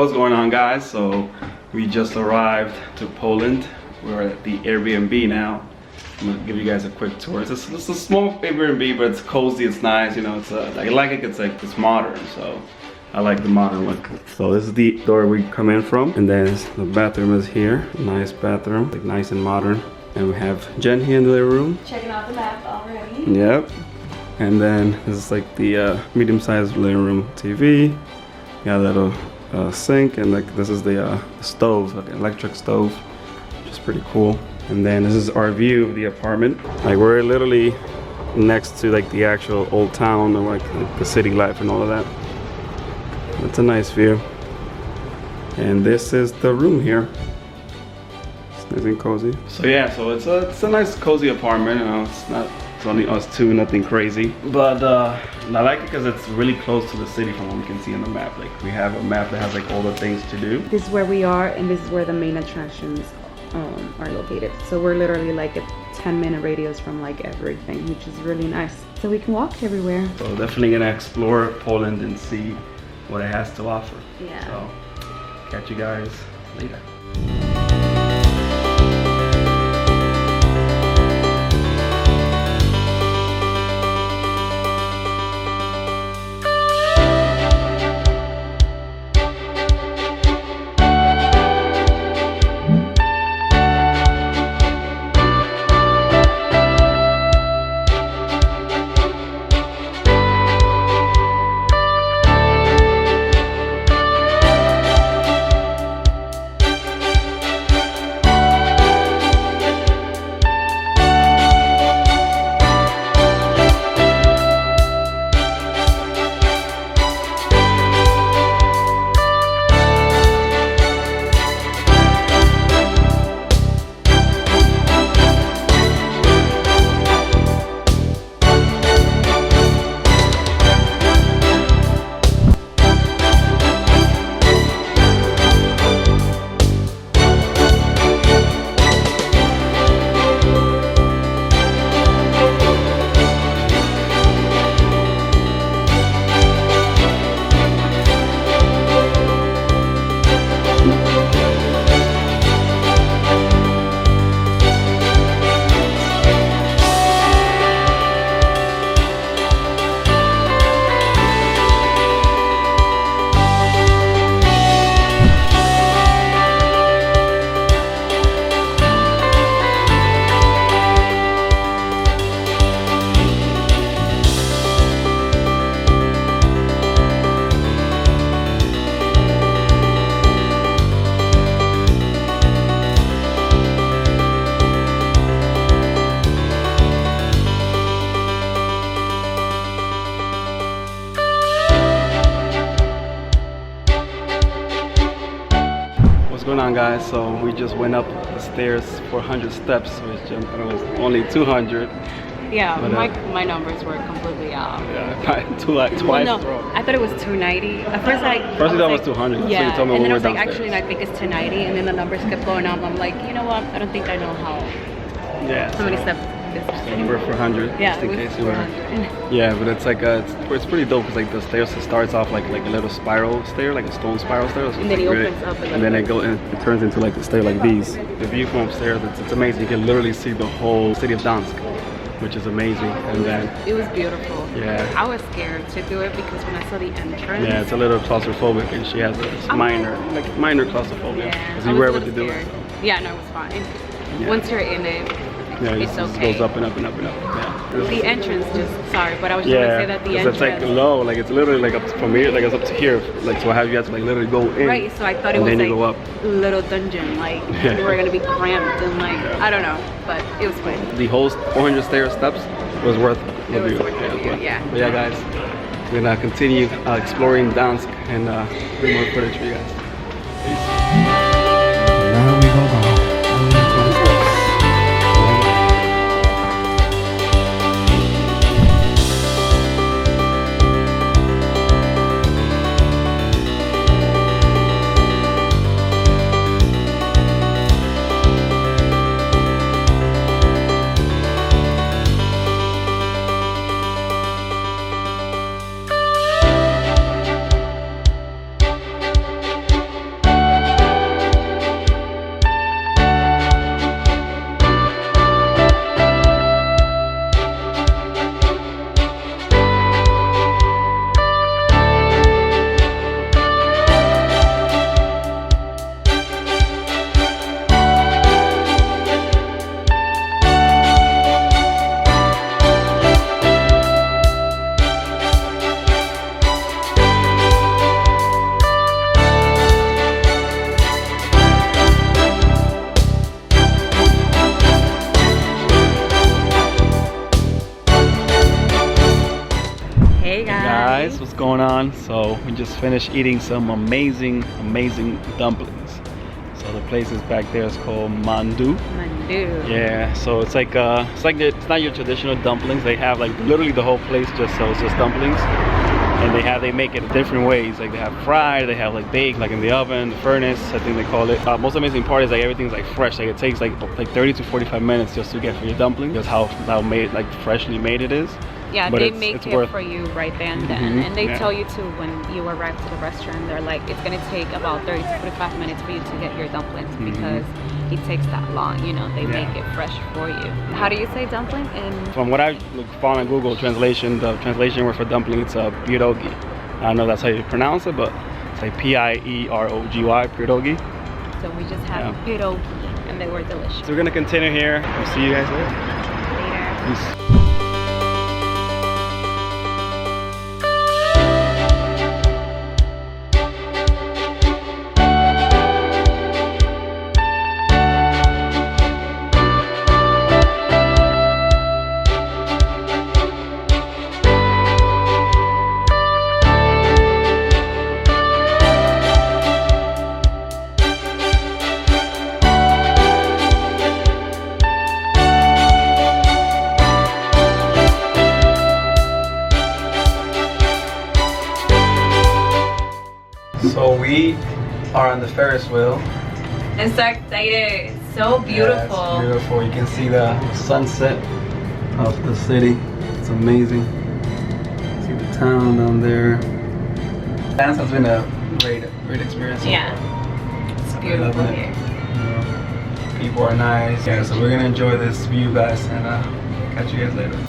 What's going on, guys? So we just arrived to Poland. We're at the Airbnb now. I'm gonna give you guys a quick tour. It's a small Airbnb, but it's cozy, it's nice, you know, it's I like it, it's modern, so I like the modern look. So this is the door we come in from, and then the bathroom is here. Nice bathroom, like nice and modern. And we have Jen here in the living room. Checking out the map already. Yep. And then this is like the medium-sized living room TV. Got a little sink, and like this is the stove, like an electric stove, which is pretty cool. And then this is our view of the apartment. Like we're literally next to like the actual old town and like the city life and all of that. That's a nice view. And this is the room here. It's nice and cozy. So yeah, so it's a nice cozy apartment. You know, it's only us two, nothing crazy. But I like it because it's really close to the city from what we can see on the map. Like we have a map that has like all the things to do. This is where we are, and this is where the main attractions are located. So we're literally like a 10-minute radius from like everything, which is really nice. So we can walk everywhere. So definitely gonna explore Poland and see what it has to offer. Yeah. So catch you guys later. What's going on, guys? So we just went up the stairs for 100 steps, which I thought it was only 200. Yeah, but, my numbers were completely off. Yeah, twice. Well, no, I thought it was 290. At first I thought it was 200. Yeah, so you told me and then I was like, downstairs. actually, I think it's 290, and then the numbers kept going up. I'm like, you know what? I don't think I know how. Yeah. So many steps. So we're for 100. Yeah, just in case you 400. were. Yeah, but it's like it's pretty dope because like the stairs, it starts off like a little spiral stair, like a stone spiral stair. So and then it opens up. And then it turns into like a stair like these. The view from upstairs, it's amazing. You can literally see the whole city of Gdansk, which is amazing. And then it was beautiful. Yeah. I was scared to do it because when I saw the entrance. Yeah, it's a little claustrophobic, and she has a minor claustrophobia. Yeah, Because you were able to do it. So. Yeah, no, it was fine. Yeah. Once you're in it, Yeah, it's okay. It goes up and up and up and up. Yeah. The entrance, sorry, but I was just gonna say that the entrance. It's like low, like it's literally like up from here, like it's up to here. Like so, you have to like literally go in. Right, so I thought it was like go up. little dungeon, like we were gonna be cramped and like I don't know, but it was fun. The whole 400 steps was worth It was the worth the view, yeah. But yeah, guys, we're gonna continue exploring Gdansk and bring more footage for you guys. Peace. Now we go down. guys, what's going on? So we just finished eating some amazing dumplings. So the place is back there. It's called Mandu. Yeah, so it's not your traditional dumplings. They have like literally the whole place just sells just dumplings, and they make it different ways. Like they have fried, they have like baked, like in the oven, the furnace, I think they call it. Most amazing part is like everything's like fresh. Like it takes like 30 to 45 minutes just to get for your dumpling. Just how freshly made it is. Yeah, but they make it for you right there and then. And they tell you too when you arrive to the restaurant, they're like, it's gonna take about 30 to 45 minutes for you to get your dumplings because it takes that long, you know, they make it fresh for you. How do you say dumpling? From what I found on Google translation, the translation word for dumpling, it's a pierogi. I don't know if that's how you pronounce it, but it's like P-I-E-R-O-G-Y, pierogi. So we just have pierogi and they were delicious. So we're gonna continue here. We'll see you guys later. Peace. So we are on the Ferris wheel. I'm so excited. It's so beautiful. Yeah, it's beautiful. You can see the sunset of the city. It's amazing. See the town down there. Gdansk has been a great experience. Yeah, it's beautiful here. People are nice. Yeah, so we're gonna enjoy this view, guys, and catch you guys later.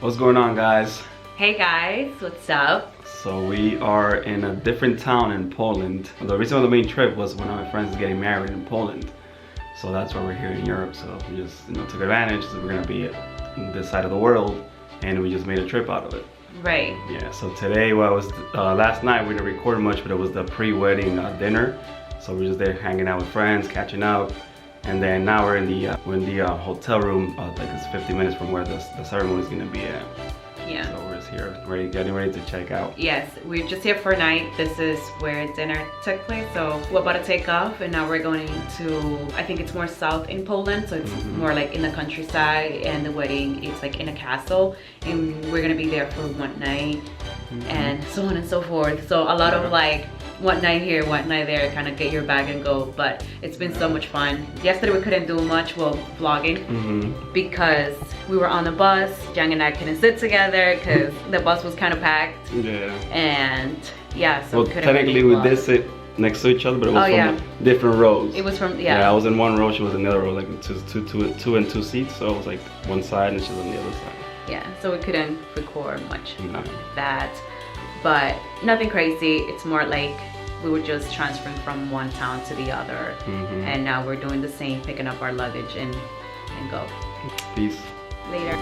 What's going on, guys? Hey guys, what's up? So we are in a different town in Poland. The reason for the main trip was one of my friends is getting married in Poland. So that's why we're here in Europe. So we just took advantage that we're gonna be in this side of the world, and we just made a trip out of it. Right. Yeah, so today, last night we didn't record much, but it was the pre-wedding dinner. So we're just there hanging out with friends, catching up. And then now we're in the hotel room, like it's 50 minutes from where the ceremony is gonna be at. Yeah. So we're just here, getting ready to check out. Yes, we're just here for a night. This is where dinner took place. So we're about to take off, and now we're going to, I think it's more south in Poland, so it's more like in the countryside, and the wedding is like in a castle, and we're gonna be there for one night, and so on and so forth. So a lot of like, one night here, one night there, kind of get your bag and go. But it's been so much fun. Yesterday we couldn't do much, vlogging, because we were on the bus. Jenn and I couldn't sit together because the bus was kind of packed. Yeah. And yeah, so well, technically we did sit next to each other, but it was from different rows. It was from, I was in one row, she was in the other row, like two and two seats. So it was like one side and she was on the other side. Yeah, so we couldn't record much of that. But nothing crazy. It's more like we were just transferring from one town to the other, and now we're doing the same, picking up our luggage and go. Peace. Later.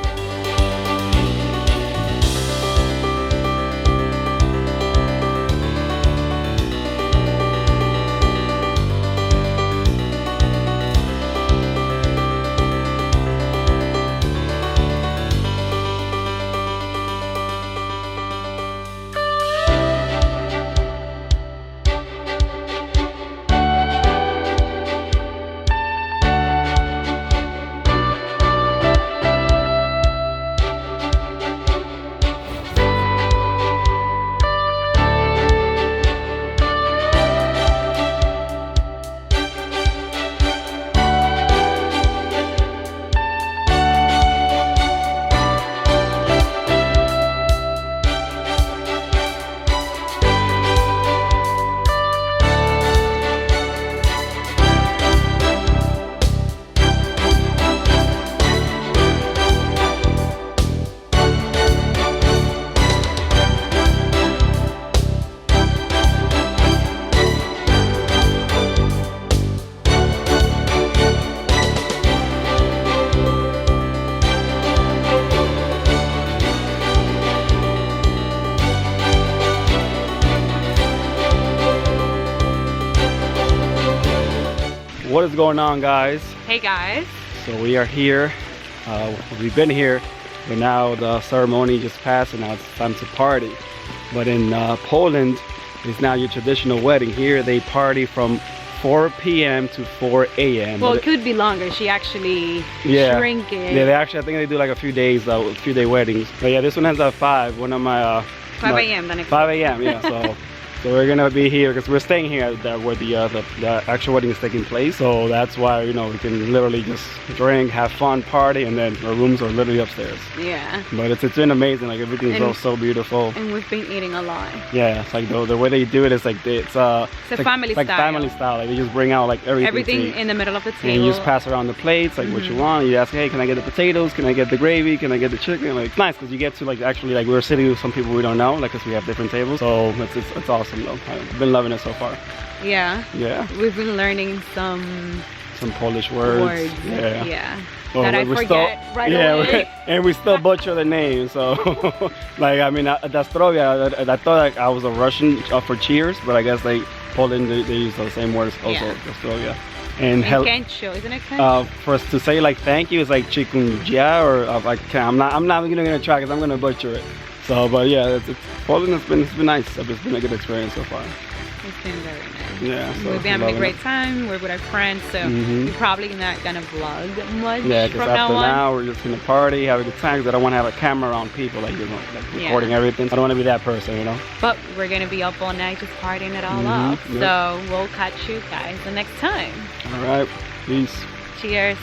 what is going on, guys? Hey guys. So we are here. We've been here, but now the ceremony just passed and now it's time to party. But in Poland, it's now your traditional wedding. Here they party from 4 p.m. to 4 a.m. Well, it could be longer. She actually shrink it. Yeah, they actually, I think they do like a few days, a few day weddings. But yeah, this one ends at 5. One of my 5 a.m. the next 5 a.m. Yeah, so we're gonna be here because we're staying here where the actual wedding is taking place. So that's why, you know, we can literally just drink, have fun, party, and then our rooms are literally upstairs. Yeah. But it's been amazing. Like everything's so beautiful. And we've been eating a lot. Yeah, it's like the way they do it is like it's a family style. Like family style. Like they just bring out like everything in the middle of the table. And you just pass around the plates, like what you want. You ask, hey, can I get the potatoes? Can I get the gravy? Can I get the chicken? Like it's nice because you get to like actually like we're sitting with some people we don't know, like because we have different tables. So it's awesome though. I've been loving it so far. Yeah. Yeah. We've been learning some Polish words. Yeah. Yeah. Well, that I forget right away. And we still butcher the name. So, like, I mean, Dastrovia, I thought like I was a Russian for cheers, but I guess like Poland, they use the same words also, Dastrovia. And Kencho, isn't it Kencho? For us to say like thank you is like chikunja, or like I'm not gonna try because I'm gonna butcher it. So, but yeah, Poland it's been nice. It's been a good experience so far. It's been very nice. Yeah, so we've been having a great time. We're with our friends, so we're probably not gonna vlog much. Yeah, because from after now we're just gonna party, have a good time. Because I don't want to have a camera on people, like, you know, like recording everything. I don't want to be that person, you know. But we're gonna be up all night just partying it all up. Yep. So we'll catch you guys the next time. All right, peace. Cheers.